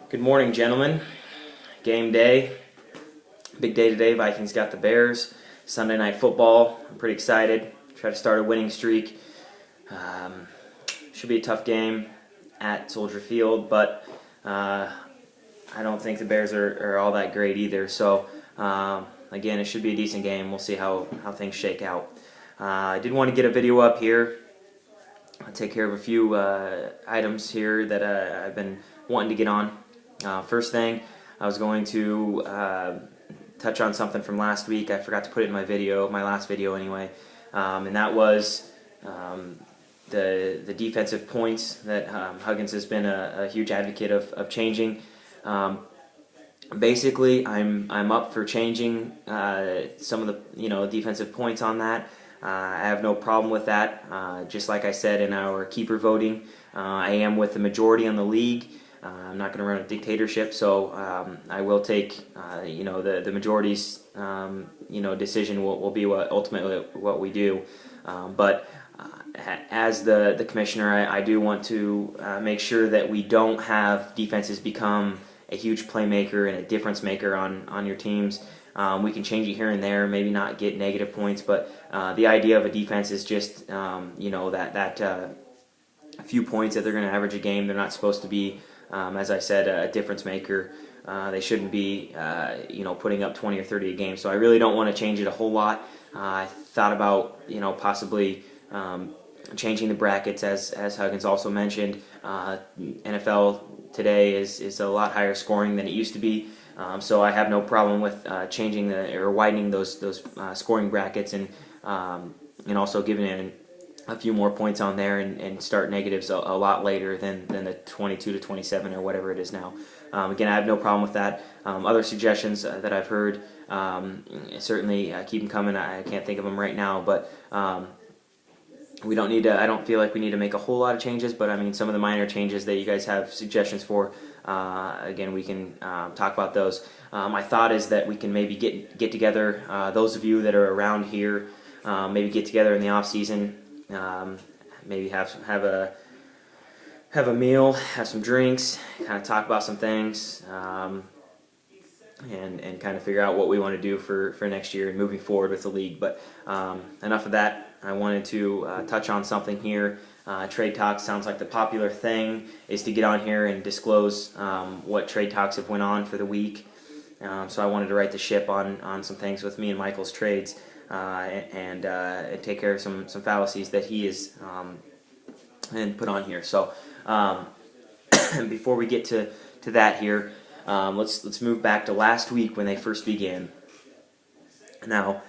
Good morning, gentlemen. Game day. Big day today. Vikings got the Bears. Sunday night football. I'm pretty excited. Try to start a winning streak. Should be a tough game at Soldier Field, but I don't think the Bears are all that great either. So, again, it should be a decent game. We'll see how things shake out. I did want to get a video up here. I'll take care of a few items here that I've been wanting to get on. First thing, I was going to touch on something from last week. I forgot to put it in my video, my last video anyway, and that was the defensive points that Huggins has been a huge advocate of changing. Basically, I'm up for changing some of the defensive points on that. I have no problem with that. Just like I said in our keeper voting, I am with the majority on the league. I'm not going to run a dictatorship, so I will take the majority's decision will be what ultimately what we do. But as the commissioner, I do want to make sure that we don't have defenses become a huge playmaker and a difference maker on your teams. We can change it here and there, maybe not get negative points, but the idea of a defense is just that few points that they're going to average a game. They're not supposed to be, as I said, a difference maker. They shouldn't be putting up 20 or 30 a game. So I really don't want to change it a whole lot. I thought about possibly changing the brackets, as Huggins also mentioned. NFL today is a lot higher scoring than it used to be. So I have no problem with changing or widening those scoring brackets and also giving it a few more points on there and start negatives a lot later than the 22 to 27 or whatever it is now. Again, I have no problem with that. Other suggestions that I've heard, certainly keep them coming. I can't think of them right now, but we don't need to. I don't feel like we need to make a whole lot of changes, but I mean some of the minor changes that you guys have suggestions for. Again, we can talk about those. My thought is that we can maybe get together. Those of you that are around here, maybe get together in the off season. Maybe have a meal, have some drinks, kind of talk about some things, and kind of figure out what we want to do for next year and moving forward with the league. But enough of that. I wanted to touch on something here. Trade talks sounds like the popular thing is to get on here and disclose what trade talks have went on for the week. So I wanted to right the ship on some things with me and Michael's trades and take care of some fallacies that he is and put on here. So before we get to that here, let's move back to last week when they first began. Now,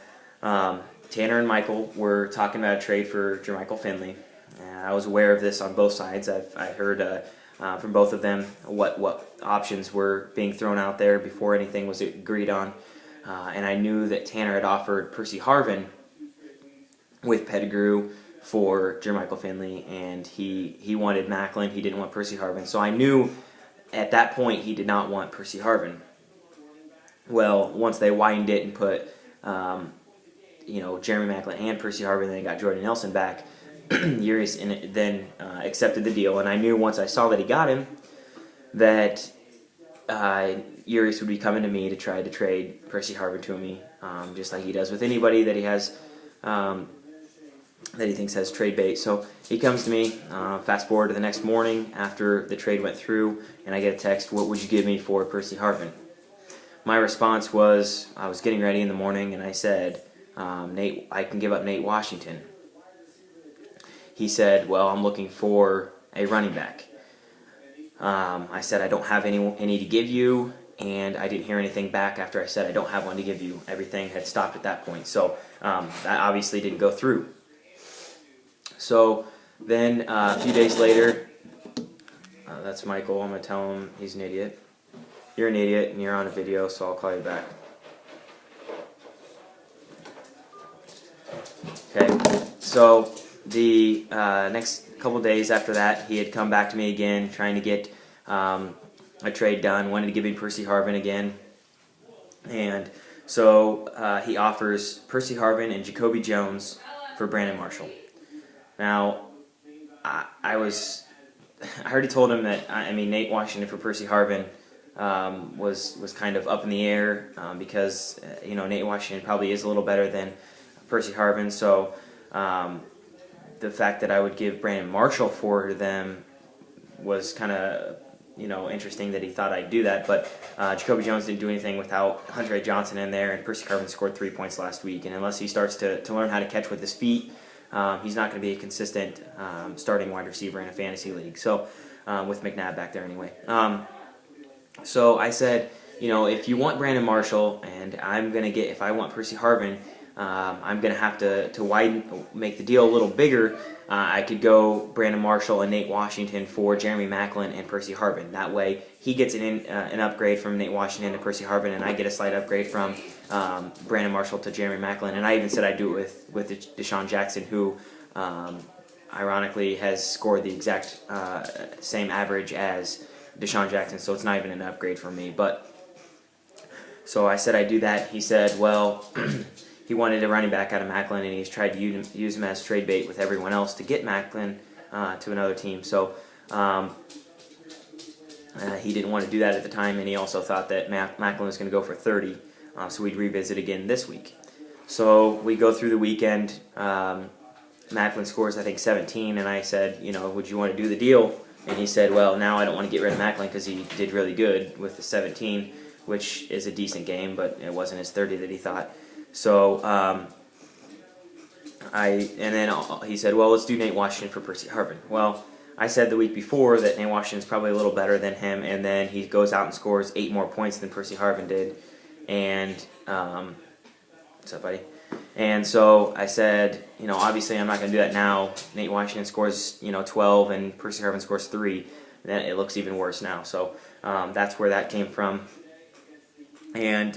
Tanner and Michael were talking about a trade for Jermichael Finley. I was aware of this on both sides. I heard from both of them what options were being thrown out there before anything was agreed on. And I knew that Tanner had offered Percy Harvin with Pettigrew for Jermichael Finley, and he wanted Macklin. He didn't want Percy Harvin. So I knew at that point he did not want Percy Harvin. Well, once they widened it and put Jeremy Macklin and Percy Harvin, then got Jordan Nelson back, Urias then accepted the deal. And I knew once I saw that he got him that Urias would be coming to me to try to trade Percy Harvin to me, just like he does with anybody that he has that he thinks has trade bait. So he comes to me. Fast forward to the next morning after the trade went through, and I get a text, "What would you give me for Percy Harvin?" My response was, I was getting ready in the morning, and I said, "Nate, I can give up Nate Washington." He said, "Well, I'm looking for a running back." I said, "I don't have any to give you," and I didn't hear anything back after I said I don't have one to give you. Everything had stopped at that point, so that obviously didn't go through. So then a few days later, that's Michael. I'm going to tell him he's an idiot. You're an idiot, and you're on a video, so I'll call you back. Okay, so the next couple days after that, he had come back to me again, trying to get a trade done, wanted to give me Percy Harvin again. And so he offers Percy Harvin and Jacoby Jones for Brandon Marshall. Now, I already told him that, Nate Washington for Percy Harvin was kind of up in the air because Nate Washington probably is a little better than Percy Harvin. So the fact that I would give Brandon Marshall for them was kind of interesting that he thought I'd do that. But Jacoby Jones didn't do anything without Hunter A. Johnson in there, and Percy Harvin scored 3 points last week. And unless he starts to learn how to catch with his feet, he's not going to be a consistent starting wide receiver in a fantasy league. So with McNabb back there anyway. So I said, if you want Brandon Marshall, and if I want Percy Harvin, I'm going to have to make the deal a little bigger. I could go Brandon Marshall and Nate Washington for Jeremy Maclin and Percy Harvin. That way, he gets an upgrade from Nate Washington to Percy Harvin, and I get a slight upgrade from Brandon Marshall to Jeremy Maclin. And I even said I'd do it with Deshaun Jackson, who ironically has scored the exact same average as Deshaun Jackson, so it's not even an upgrade for me. But so I said I'd do that. He said, well, he wanted a running back out of Maclin, and he's tried to use him as trade bait with everyone else to get Maclin to another team. So he didn't want to do that at the time, and he also thought that Maclin was going to go for 30, so we'd revisit again this week. So we go through the weekend. Maclin scores, I think, 17, and I said, would you want to do the deal? And he said, well, now I don't want to get rid of Maclin because he did really good with the 17, which is a decent game, but it wasn't his 30 that he thought. So then he said, well, let's do Nate Washington for Percy Harvin. Well, I said the week before that Nate Washington's probably a little better than him, and then he goes out and scores 8 more points than Percy Harvin did. And what's up, buddy? And so I said, obviously I'm not going to do that now. Nate Washington scores, 12, and Percy Harvin scores 3. Then it looks even worse now. So that's where that came from. And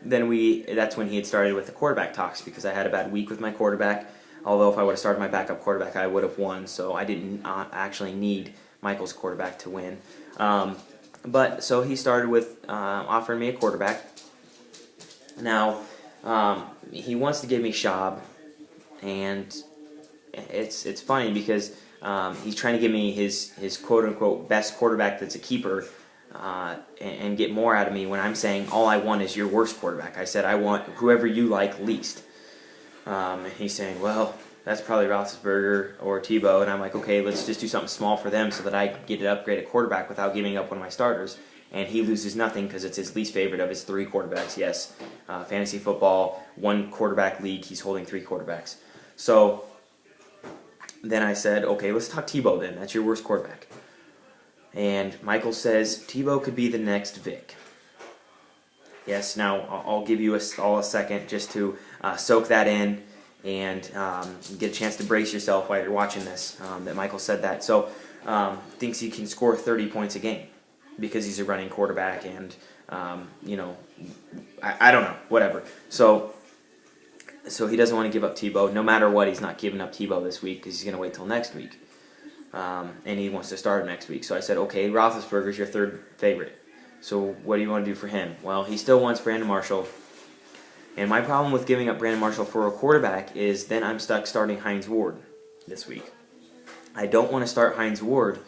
that's when he had started with the quarterback talks, because I had a bad week with my quarterback. Although if I would have started my backup quarterback, I would have won. So I didn't actually need Michael's quarterback to win. But so he started with offering me a quarterback. Now, he wants to give me Schaub, and it's funny because he's trying to give me his quote-unquote best quarterback that's a keeper, and get more out of me when I'm saying all I want is your worst quarterback. I said I want whoever you like least. And he's saying, well, that's probably Roethlisberger or Tebow, and I'm like, okay, let's just do something small for them so that I can get an upgraded quarterback without giving up one of my starters. And he loses nothing because it's his least favorite of his 3 quarterbacks. Yes, fantasy football, 1 quarterback league, he's holding 3 quarterbacks. So then I said, okay, let's talk Tebow then. That's your worst quarterback. And Michael says, Tebow could be the next Vic. Yes, now I'll give you all a second just to soak that in and get a chance to brace yourself while you're watching this, that Michael said that. So thinks he can score 30 points a game because he's a running quarterback, and I don't know, whatever. So he doesn't want to give up Tebow. No matter what, he's not giving up Tebow this week because he's going to wait till next week. And he wants to start next week. So I said, okay, Roethlisberger's your 3rd favorite. So what do you want to do for him? Well, he still wants Brandon Marshall. And my problem with giving up Brandon Marshall for a quarterback is then I'm stuck starting Hines Ward this week. I don't want to start Hines Ward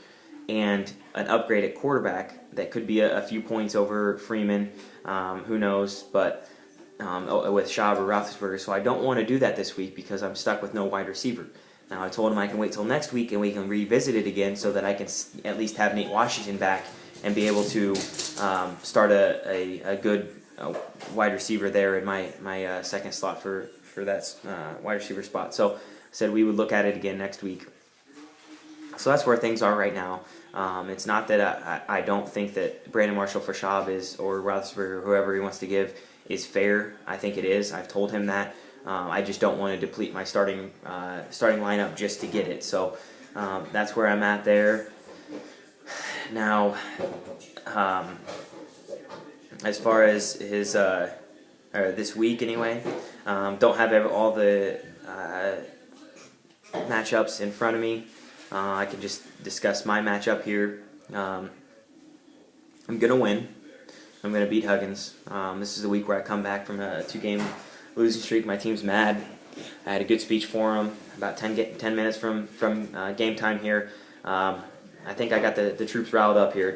and an upgrade at quarterback that could be a few points over Freeman, who knows, but with Schaub or Roethlisberger. So I don't want to do that this week because I'm stuck with no wide receiver. Now I told him I can wait till next week and we can revisit it again so that I can at least have Nate Washington back and be able to start a good wide receiver there in my second slot for that wide receiver spot. So I said we would look at it again next week. So that's where things are right now. It's not that I don't think that Brandon Marshall for Schaub or Roethlisberger or whoever he wants to give is fair. I think it is. I've told him that. I just don't want to deplete my starting lineup just to get it. So that's where I'm at there. Now, as far as his or this week anyway, don't have all the matchups in front of me. I can just discuss my matchup here. I'm going to win. I'm going to beat Huggins. This is the week where I come back from a 2-game losing streak. My team's mad. I had a good speech for him about 10 minutes from game time here. I think I got the troops riled up here.